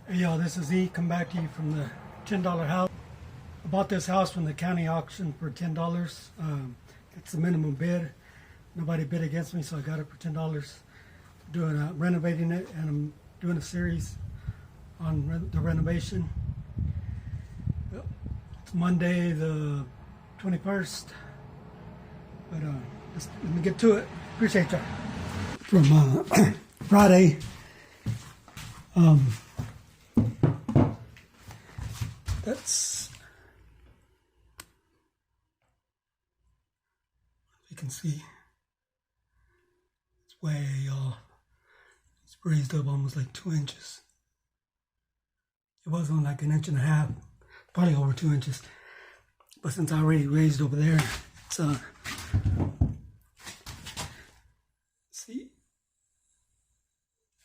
Hey y'all, this is E. Come back to you from the $10 house. I bought this house from the county auction for $10. It's the minimum bid. Nobody bid against me, so I got it for $10. Doing renovating it, and I'm doing a series on the renovation. It's Monday the 21st, but let me get to it. Appreciate y'all. From Friday. That's, you can see, it's way off. It's raised up almost like 2 inches. It was on like 1.5 inches, probably over 2 inches. But since I already raised over there, it's see,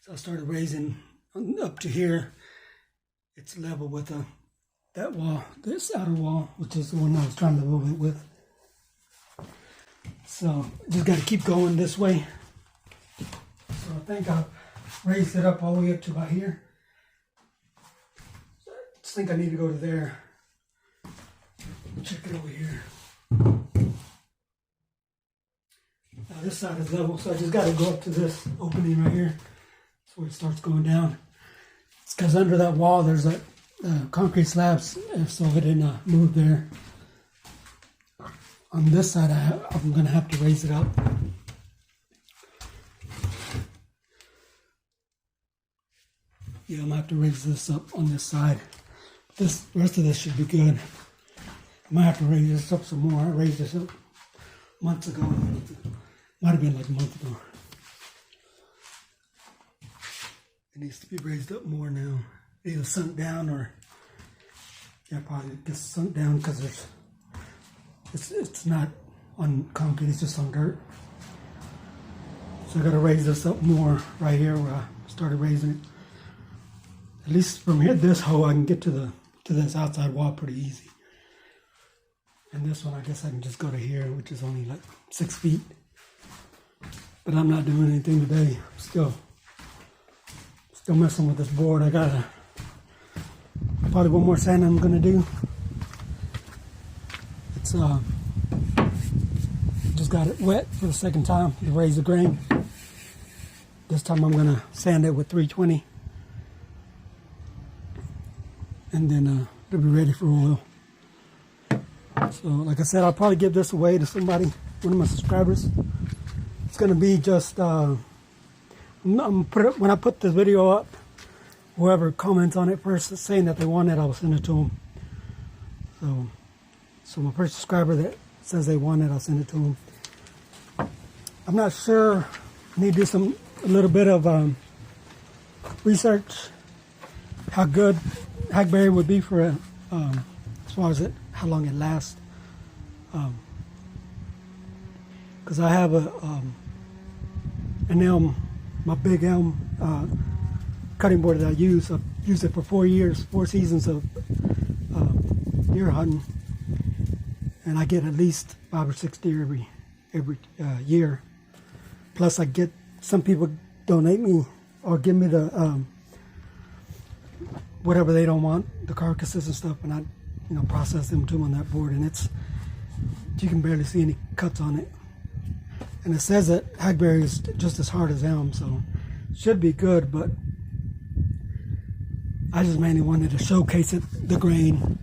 so I started raising up to here. It's level with that wall, this outer wall, which is the one I was trying to move it with. So just got to keep going this way. So I think I've raised it up all the way up to about here. So I just think I need to go to there. Check it over here. Now this side is level, so I just got to go up to this opening right here. That's where it starts going down. It's because under that wall there's a concrete slabs, so it didn't move there. On this side, I'm going to have to raise it up. Yeah, I'm going to have to raise this up on this side. The rest of this should be good. I might have to raise this up some more. I raised this up months ago. Might have been like a month ago. It needs to be raised up more now. Either sunk down or, yeah, probably gets sunk down because it's not on concrete, it's just on dirt. So I got to raise this up more right here where I started raising it. At least from here, this hole, I can get to this outside wall pretty easy. And this one, I guess I can just go to here, which is only like 6 feet. But I'm not doing anything today. I'm still messing with this board. I got probably one more sand I'm gonna do. It's just got it wet for the second time to raise the grain. This time I'm gonna sand it with 320, and then it'll be ready for oil. So like I said, I'll probably give this away to somebody, one of my subscribers. It's gonna be just when I put this video up, whoever comments on it first saying that they want it, I will send it to them. So my first subscriber that says they want it, I'll send it to them. I'm not sure. I need to do a little bit of research how good hackberry would be for as far as how long it lasts. Because I have an elm, my big elm cutting board that I use. I've used it for 4 years, 4 seasons of deer hunting, and I get at least 5 or 6 deer every year. Plus, I get some people donate me or give me the whatever they don't want, the carcasses and stuff, and I process them too on that board, and you can barely see any cuts on it. And it says that hackberry is just as hard as elm, so it should be good, but I just mainly wanted to showcase it, the grain,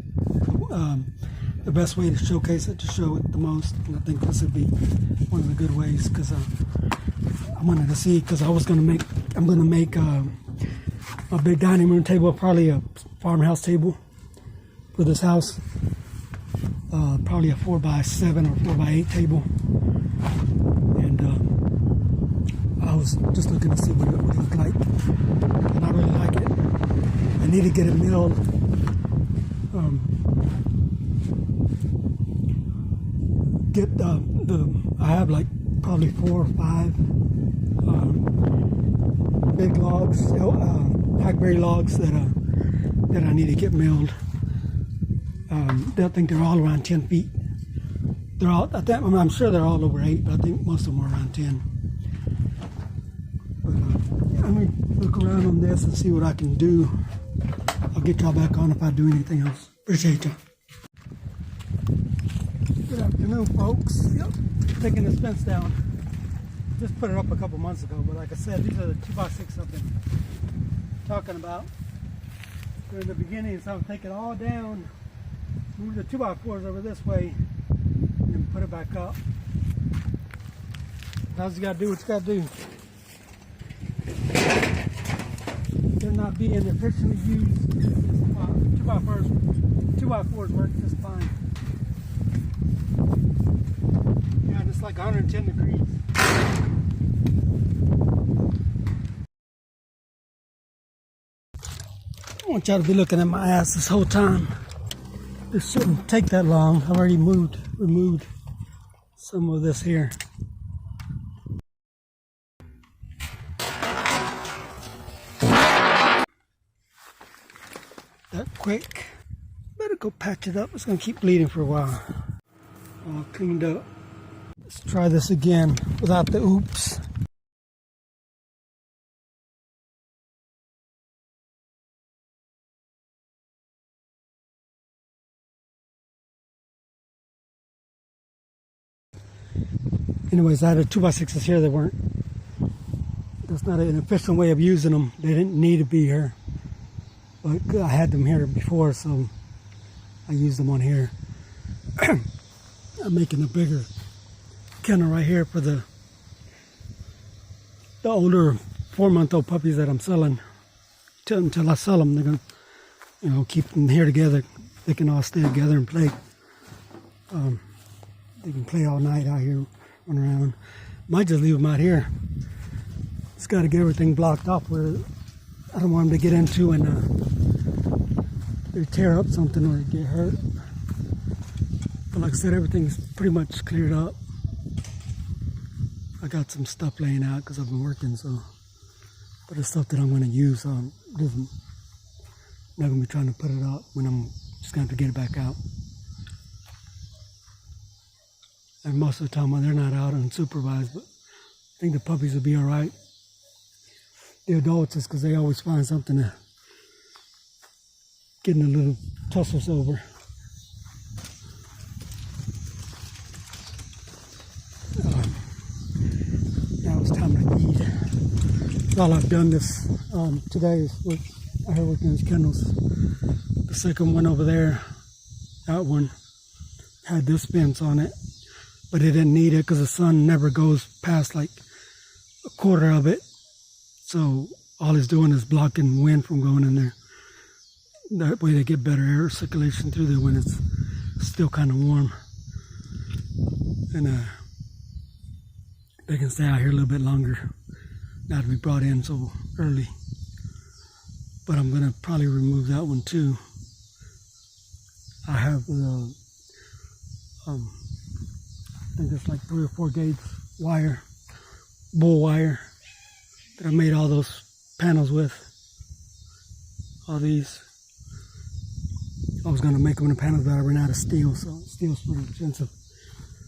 the best way to showcase it, to show it the most, and I think this would be one of the good ways, because I wanted to see, because I'm going to make a big dining room table, probably a farmhouse table for this house, probably a 4x7 or 4x8 table. And I was just looking to see what it would look like, and I really like it. I need to get it milled. I have like probably 4 or 5 big logs, hackberry logs that I need to get milled. I think they're all around 10 feet. They're all, I'm sure they're all over 8, but I think most of them are around 10. But, I mean, look around on this and see what I can do. I'll get y'all back on if I do anything else. Appreciate you. Good afternoon, folks. Yep, taking this fence down. Just put it up a couple months ago, but like I said, these are the 2x6 I've been talking about. So in the beginning, so I'll take it all down, move the 2x4s over this way, and put it back up. How's you gotta do what you gotta do. They're not being efficiently used. 2x4s work just fine. Yeah, and it's like 110 degrees. I want y'all to be looking at my ass this whole time. This shouldn't take that long. I've already removed some of this here. That quick. Better go patch it up. It's gonna keep bleeding for a while. All cleaned up. Let's try this again without the oops. Anyways, I had a 2x6s here that weren't. That's not an efficient way of using them. They didn't need to be here. But I had them here before, so I used them on here. I'm making a bigger kennel right here for the older 4-month-old puppies that I'm selling. Until I sell them, they're gonna, keep them here together. They can all stay together and play. They can play all night out here, run around. Might just leave them out here. Just got to get everything blocked off where I don't want them to get into and they tear up something or get hurt. But like I said, everything's pretty much cleared up. I got some stuff laying out because I've been working, so. But it's stuff that I'm going to use. So I'm not going to be trying to put it up when I'm just going to have to get it back out. And most of the time when they're not out unsupervised, but I think the puppies will be all right. The adults is because they always find something to getting a little tussles over. Now it's time to eat. All I've done this today is I heard working these kennels. The second one over there, that one had this fence on it, but it didn't need it because the sun never goes past like a quarter of it. So all it's doing is blocking wind from going in there. That way they get better air circulation through there when it's still kind of warm. And they can stay out here a little bit longer, not to be brought in so early. But I'm gonna probably remove that one too. I have I think it's like 3 or 4 gauge wire, bull wire, that I made all those panels with. All these. I was gonna make them in the panels, but I ran out of steel, so steel's pretty expensive.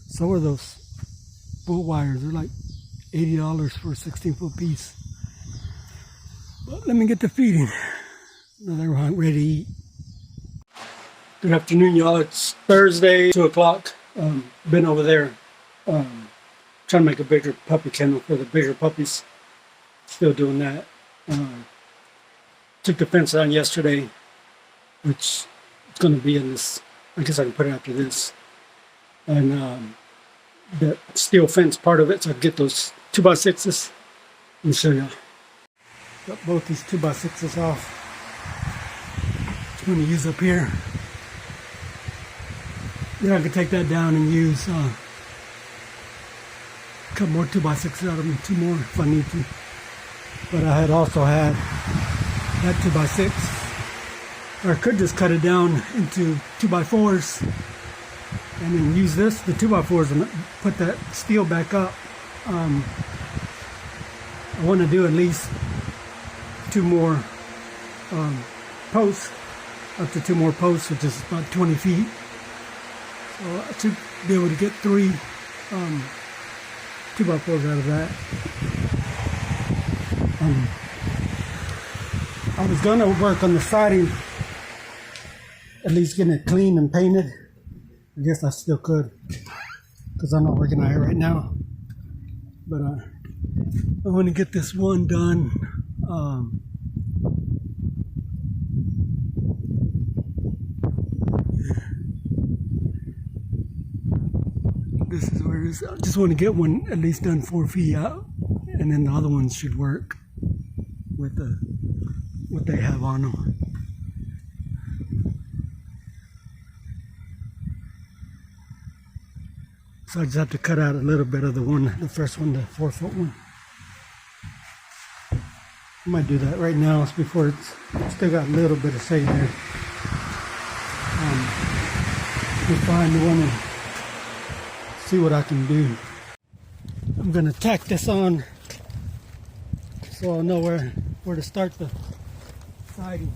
So are those bull wires. They're like $80 for a 16-foot piece. But let me get to feeding. Now they're ready to eat. Good afternoon, y'all. It's Thursday, 2 o'clock. Been over there trying to make a bigger puppy kennel for the bigger puppies. Still doing that. Took the fence down yesterday, which is going to be in this. I guess I can put it after this. And that steel fence part of it, so I can get those 2x6s. Let me show y'all. Got both these 2x6s off. I'm going to use up here. Then I can take that down and use a couple more 2x6s out of them, 2 more if I need to. But I had also had that 2x6, or I could just cut it down into 2x4s and then use this, the 2x4s, and put that steel back up. I want to do at least 2 more posts, up to 2 more posts, which is about 20 feet. So I should be able to get 3 2x4s out of that. I was gonna work on the siding, at least getting it clean and painted. I guess I still could, because I'm not working on it right now. But I want to get this one done. This is where it is. I just want to get one at least done 4 feet out, and then the other ones should work with what they have on them. So I just have to cut out a little bit of the first one, the 4-foot one. I might do that right now. It's before it's still got a little bit of shade there. We'll find the one and see what I can do. I'm gonna tack this on so I'll know where to start the siding.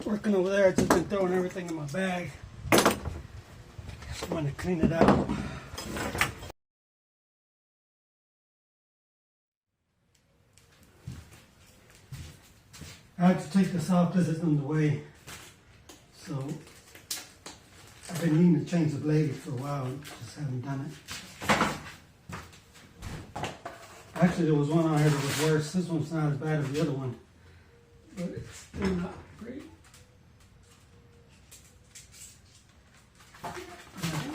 Working over there, I've just been throwing everything in my bag. I'm gonna clean it out. I had to take this off because it's in the way. So I've been needing to change the blade for a while, just haven't done it. Actually, there was one on here that was worse. This one's not as bad as the other one, but it's still not great.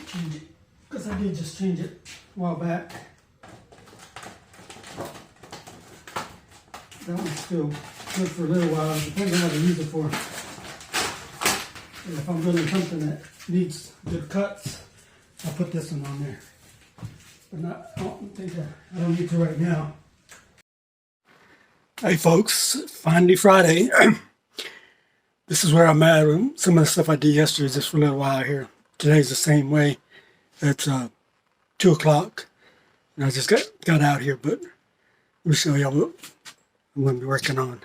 Change it, because I did just change it a while back. That one's still good for a little while. Depends on what I use it for. And if I'm building something that needs good cuts, I'll put this one on there. But I don't need to right now. Hey folks, finally Friday. This is where I'm at. Some of the stuff I did yesterday just for a little while here. Today's the same way. It's 2 o'clock. And I just got out here, but let me show y'all what I'm going to be working on.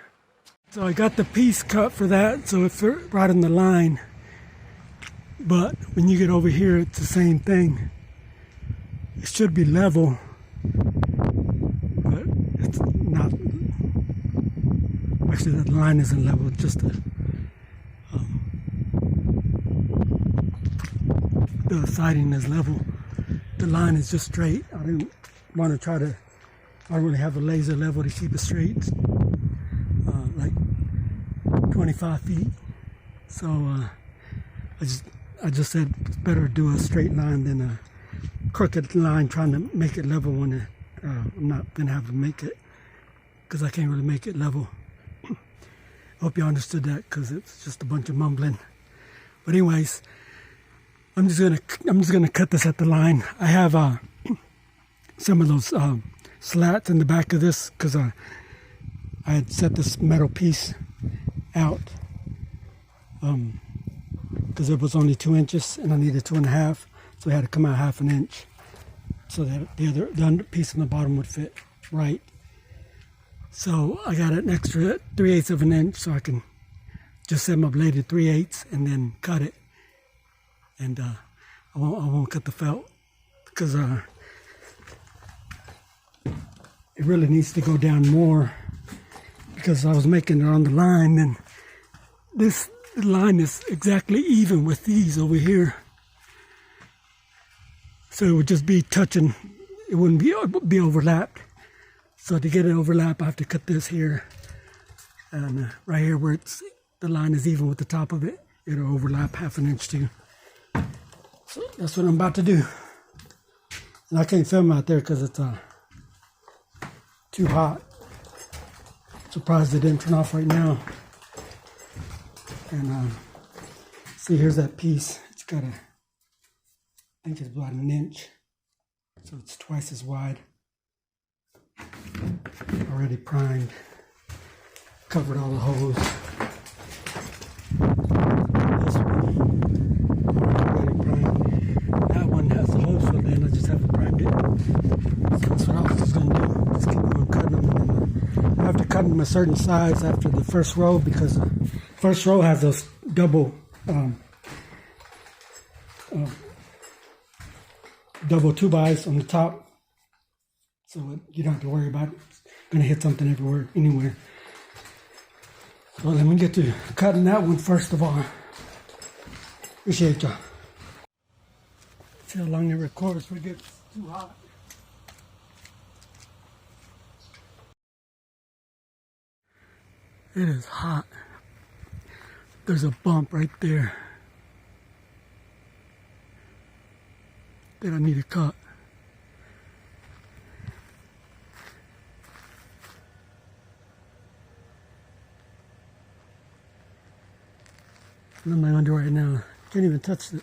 So I got the piece cut for that, so it's right on the line. But when you get over here, it's the same thing. It should be level, but it's not. Actually, the line isn't level, it's just the siding is level. The line is just straight. I didn't want to I don't really have a laser level to keep it straight. Like 25 feet. So I just said it's better to do a straight line than a crooked line trying to make it level when I'm not gonna have to make it, because I can't really make it level. I hope you understood that, because it's just a bunch of mumbling. But anyways, I'm just gonna cut this at the line. I have some of those slats in the back of this, because I had set this metal piece out because it was only 2 inches and I needed 2.5, so I had to come out 1/2 inch so that the under piece on the bottom would fit right. So I got an extra 3/8 of an inch, so I can just set my blade at 3/8 and then cut it. And I won't cut the felt, because it really needs to go down more, because I was making it on the line, and this line is exactly even with these over here. So it would just be touching, it wouldn't be overlapped. So to get it overlap, I have to cut this here. And right here where the line is even with the top of it, it'll overlap 1/2 inch too. So that's what I'm about to do. And I can't film out there because it's too hot. Surprised it didn't turn off right now. And see, here's that piece. It's got I think it's about 1 inch. So it's twice as wide. Already primed. Covered all the holes. This one already primed. That one has the holes filled in. I just haven't primed it. So that's what I was just going to do. Just keep on cutting them. And I have to cut them a certain size after the first row, because the first row has those double 2x on the top. so you don't have to worry about it. It's gonna hit something everywhere, anywhere. So let me get to cutting that one first of all. Appreciate y'all. See how long it records before it gets too hot. It is hot. There's a bump right there that I need to cut. What am I gonna do right now? Can't even touch the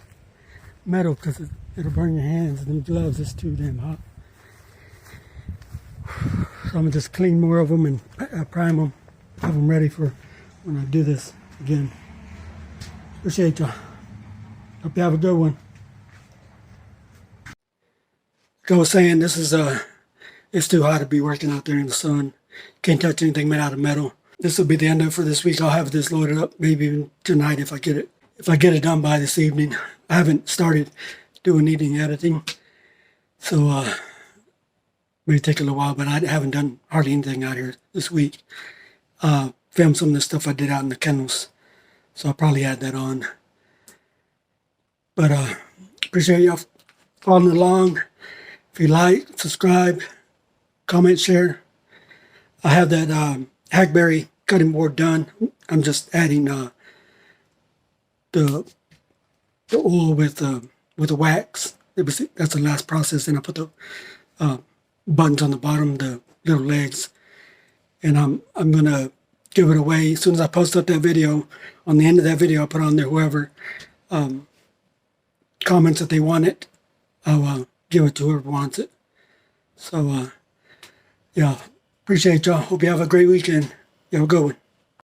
metal because it'll burn your hands, and them gloves is too damn hot. So I'm gonna just clean more of them and prime them, have them ready for when I do this again. Appreciate y'all. Hope you have a good one. Like I was saying, this is it's too hot to be working out there in the sun. Can't touch anything made out of metal. This will be the end of it for this week. I'll have this loaded up maybe even tonight if I get it. If I get it done by this evening. I haven't started doing any editing, so may take a little while. But I haven't done hardly anything out here this week. Filmed some of the stuff I did out in the kennels, so I'll probably add that on. But appreciate y'all following along. If you like, subscribe, comment, share. I have that hackberry cutting board done. I'm just adding the oil with the wax. That's the last process, and I put the buttons on the bottom, the little legs, and I'm gonna give it away as soon as I post up that video. On the end of that video, I'll put on there whoever comments that they want it. I'll give it to whoever wants it. So yeah, appreciate y'all. Hope you have a great weekend. You have a good one.